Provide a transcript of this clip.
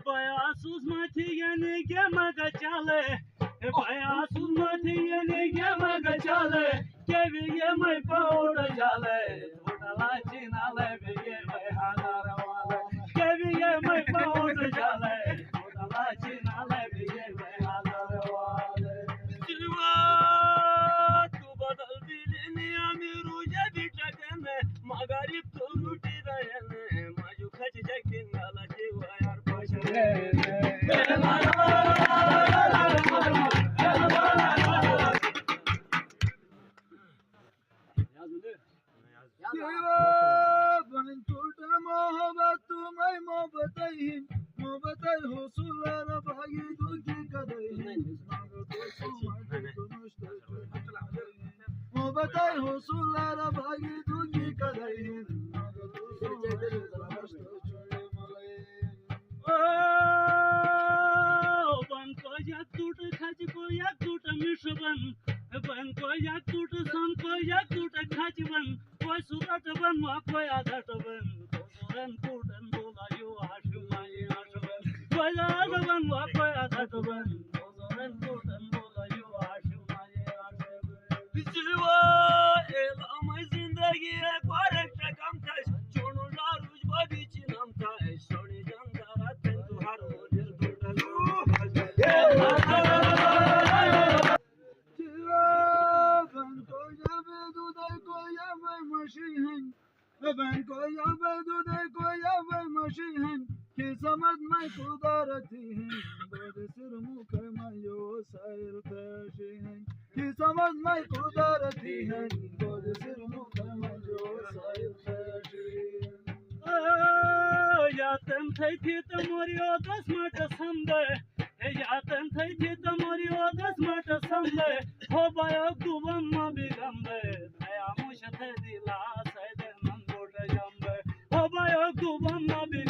Bayasus matiyeni gemaga chale, bayasus matiyeni gemaga chale, keviye mai pauda chale, udala chinale viye mai hadara wale, keviye mai pauda chale, udala chinale viye mai hadara wale. Jiwa tu badal dilini amiru jadi chakene, magarib tu ruti dayene, maju khaji jakin gala jiwa yar pashare. Banko yak tut khaj ko yak tut mishban, banko yak tut sam ko yak tut khaj ban, koi surat ban ma koi adat ban, koran tutan bola yu ashmai ashban, koi adat ban ma koi adat ban, koran tutan bola yu ashmai ashban. Jiwa elamay zindagi ek barak chakam tash, chono laruj bagi chinam tash, shoni jangara tentu haro nir tutan. Ben koya bedude koya ve maşihin ki samad may kudaratihin bode sir mukamayo sair tashihin ki samad may kudaratihin bode sir mukamayo sair tashihin yatem thayti tamoriyo dasmat samde yatem thayti tamoriyo dasmat samde ho bayak duvam ma bigambe aya mushathe dila saide Duvam nabi